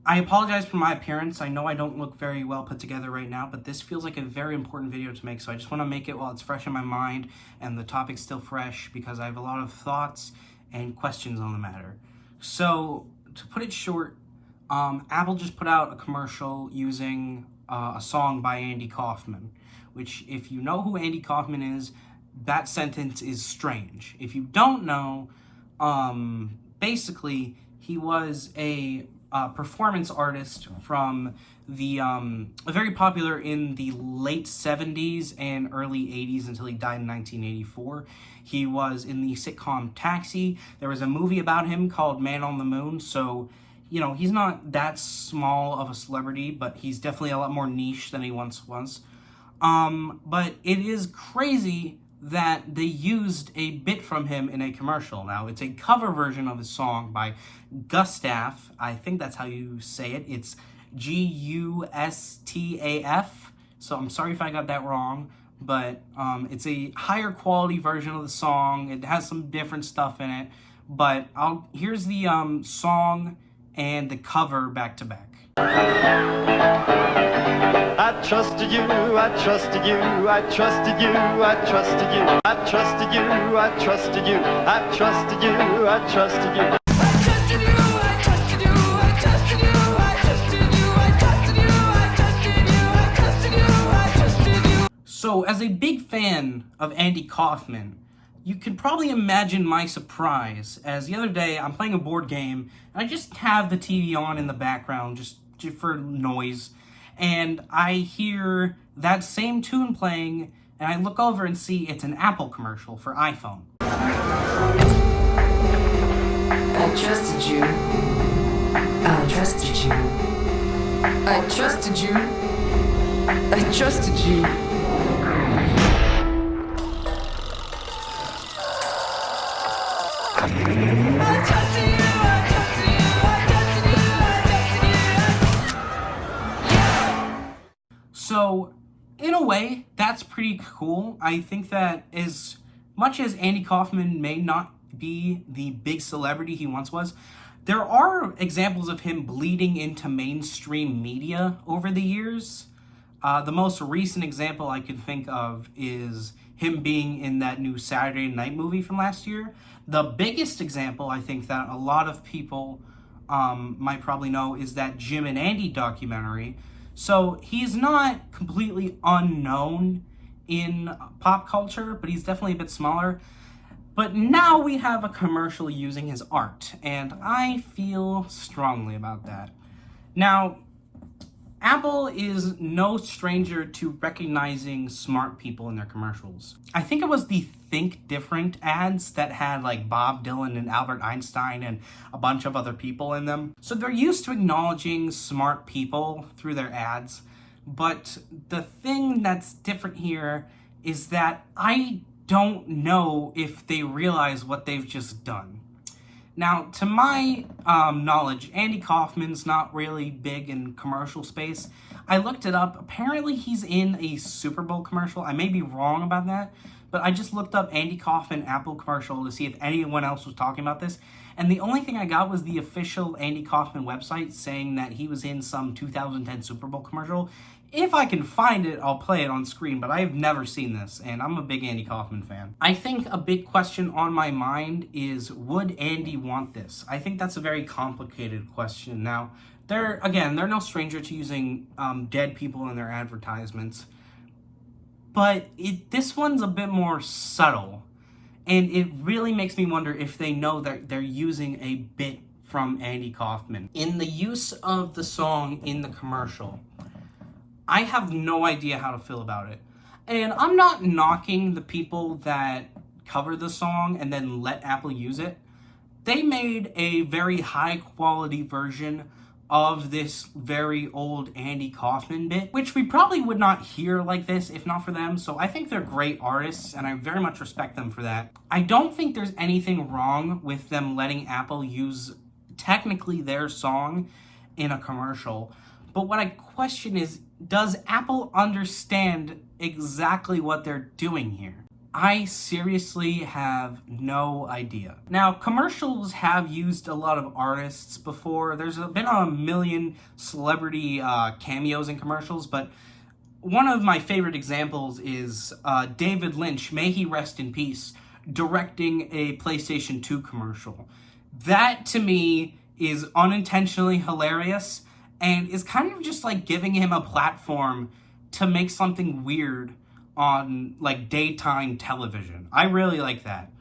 I apologize for my appearance. I know I don't look very well put together right now, but this feels like a very important video to make, so I just want to make it while it's fresh in my mind and the topic's still fresh because I have a lot of thoughts and questions on the matter. So, to put it short, Apple just put out a commercial using a song by Andy Kaufman, which, if you know who Andy Kaufman is, that sentence is strange. If you don't know, basically, he was a performance artist from the very popular in the late 70s and early 80s until he died in 1984. He was in the sitcom Taxi. There was a movie about him called Man on the Moon, so you know, he's not that small of a celebrity, but he's definitely a lot more niche than he once was. But it is crazy that they used a bit from him in a commercial. Now, it's a cover version of his song by Gustaf. I think that's how you say it. It's Gustaf. So I'm sorry if I got that wrong, but it's a higher quality version of the song. It has some different stuff in it, but here's the song and the cover back to back. I trusted you, I trusted you, I trusted you, I trusted you, I trusted you, I trusted you, I trusted you, I trusted you. So, as a big fan of Andy Kaufman, you can probably imagine my surprise as the other day I'm playing a board game and I just have the TV on in the background just for noise, and I hear that same tune playing and I look over and see it's an Apple commercial for iPhone. I trusted you. I trusted you. I trusted you. I trusted you. So, in a way, that's pretty cool. I think that as much as Andy Kaufman may not be the big celebrity he once was, there are examples of him bleeding into mainstream media over the years. The most recent example I could think of is him being in that new Saturday Night movie from last year. The biggest example I think that a lot of people might probably know is that Jim and Andy documentary. So he's not completely unknown in pop culture, but he's definitely a bit smaller. But now we have a commercial using his art, and I feel strongly about that. Now, Apple is no stranger to recognizing smart people in their commercials. I think it was the Think Different ads that had like Bob Dylan and Albert Einstein and a bunch of other people in them. So they're used to acknowledging smart people through their ads. But the thing that's different here is that I don't know if they realize what they've just done. Now, to my knowledge, Andy Kaufman's not really big in commercial space. I looked it up. Apparently, he's in a Super Bowl commercial. I may be wrong about that, but I just looked up Andy Kaufman Apple commercial to see if anyone else was talking about this. And the only thing I got was the official Andy Kaufman website saying that he was in some 2010 Super Bowl commercial. If I can find it, I'll play it on screen, but I've never seen this, and I'm a big Andy Kaufman fan. I think a big question on my mind is, would Andy want this? I think that's a very complicated question. Now, they're no stranger to using dead people in their advertisements, but this one's a bit more subtle, and it really makes me wonder if they know that they're using a bit from Andy Kaufman. In the use of the song in the commercial, I have no idea how to feel about it. And I'm not knocking the people that cover the song and then let Apple use it. They made a very high quality version of this very old Andy Kaufman bit, which we probably would not hear like this if not for them. So I think they're great artists and I very much respect them for that. I don't think there's anything wrong with them letting Apple use technically their song in a commercial. But what I question is, does Apple understand exactly what they're doing here? I seriously have no idea. Now, commercials have used a lot of artists before. There's been a million celebrity cameos in commercials, but one of my favorite examples is David Lynch, may he rest in peace, directing a PlayStation 2 commercial. That, to me, is unintentionally hilarious and is kind of just like giving him a platform to make something weird on like daytime television. I really like that.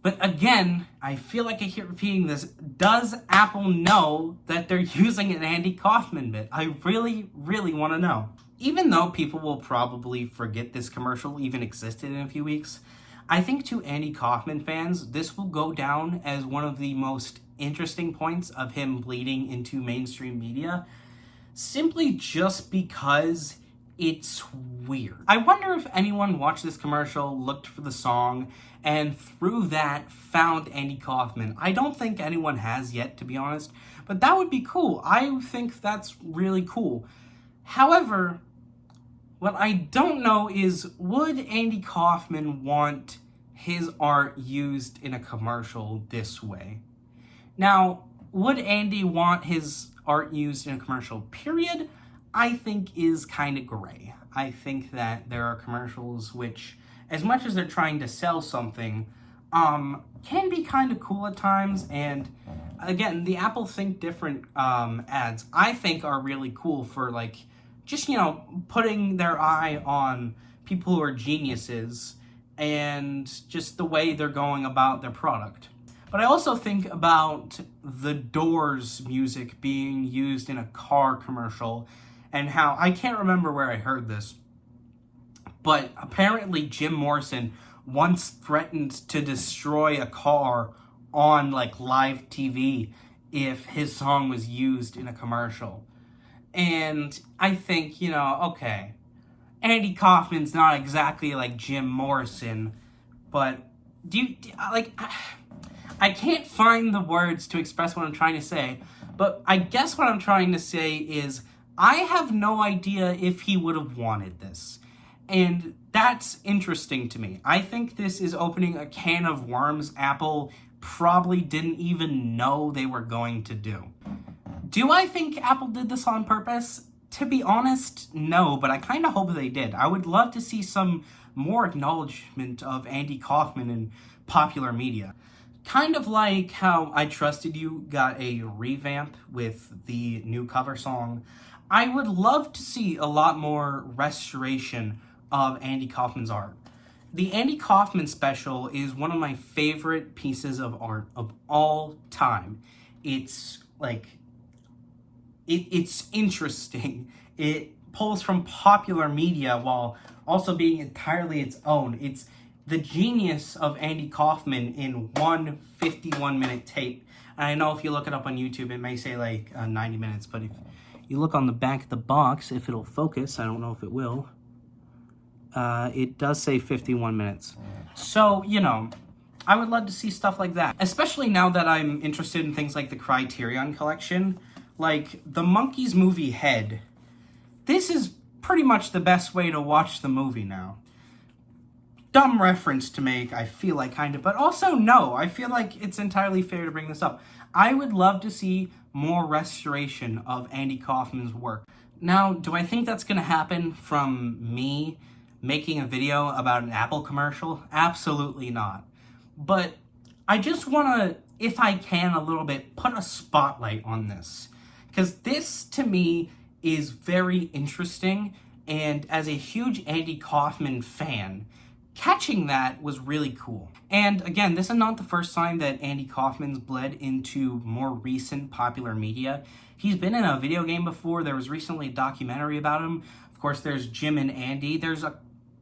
But again, I feel like I keep repeating this. Does Apple know that they're using an Andy Kaufman bit? I really, really want to know. Even though people will probably forget this commercial even existed in a few weeks, I think to Andy Kaufman fans, this will go down as one of the most interesting points of him bleeding into mainstream media, simply just because it's weird. I wonder if anyone watched this commercial, looked for the song, and through that found Andy Kaufman. I don't think anyone has yet, to be honest, but that would be cool. I think that's really cool. However, what I don't know is, would Andy Kaufman want his art used in a commercial this way? Now, would Andy want his art used in a commercial, period? I think is kind of gray. I think that there are commercials which, as much as they're trying to sell something, can be kind of cool at times. And again, the Apple Think Different ads, I think, are really cool for like, just, you know, putting their eye on people who are geniuses and just the way they're going about their product. But I also think about the Doors music being used in a car commercial, and how, I can't remember where I heard this, but apparently Jim Morrison once threatened to destroy a car on like live TV if his song was used in a commercial. And I think, you know, okay, Andy Kaufman's not exactly like Jim Morrison, but I can't find the words to express what I'm trying to say, but I guess what I'm trying to say is I have no idea if he would have wanted this. And that's interesting to me. I think this is opening a can of worms Apple probably didn't even know they were going to do. Do I think Apple did this on purpose? To be honest, no, but I kind of hope they did. I would love to see some more acknowledgement of Andy Kaufman in popular media. Kind of like how I Trusted You got a revamp with the new cover song. I would love to see a lot more restoration of Andy Kaufman's art. The Andy Kaufman special is one of my favorite pieces of art of all time. It's like, it's interesting. It pulls from popular media while also being entirely its own. It's the genius of Andy Kaufman in one 51-minute tape. And I know if you look it up on YouTube, it may say like 90 minutes, but if you look on the back of the box, if it'll focus, I don't know if it will, it does say 51 minutes. So, you know, I would love to see stuff like that, especially now that I'm interested in things like the Criterion Collection. Like, the Monkeys movie Head. This is pretty much the best way to watch the movie now. Dumb reference to make, I feel like, kind of, but also no, I feel like it's entirely fair to bring this up. I would love to see more restoration of Andy Kaufman's work. Now, do I think that's going to happen from me making a video about an Apple commercial? Absolutely not. But I just want to, if I can a little bit, put a spotlight on this. Because this, to me, is very interesting, and as a huge Andy Kaufman fan, catching that was really cool. And again, this is not the first time that Andy Kaufman's bled into more recent popular media. He's been in a video game before. There was recently a documentary about him. Of course, there's Jim and Andy. There's a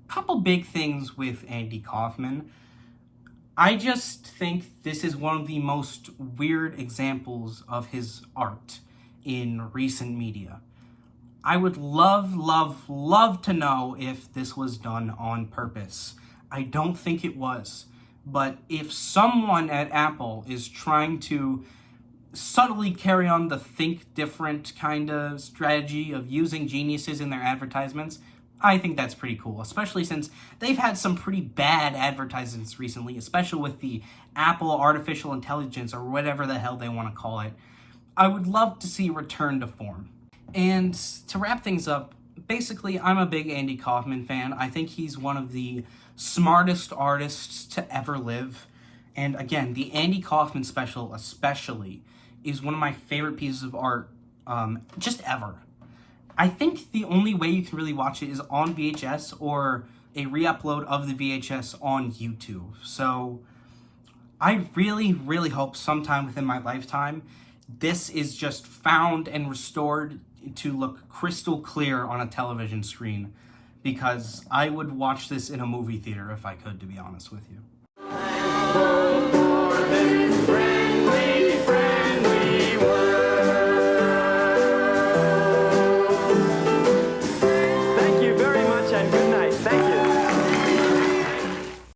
couple big things with Andy Kaufman. I just think this is one of the most weird examples of his art in recent media. I would love, love, love to know if this was done on purpose. I don't think it was. But if someone at Apple is trying to subtly carry on the think different kind of strategy of using geniuses in their advertisements, I think that's pretty cool, especially since they've had some pretty bad advertisements recently, especially with the Apple artificial intelligence or whatever the hell they want to call it. I would love to see a return to form. And to wrap things up, basically, I'm a big Andy Kaufman fan. I think he's one of the smartest artists to ever live. And again, the Andy Kaufman special especially is one of my favorite pieces of art just ever. I think the only way you can really watch it is on VHS or a re-upload of the VHS on YouTube. So I really, really hope sometime within my lifetime this is just found and restored to look crystal clear on a television screen, because I would watch this in a movie theater if I could, to be honest with you.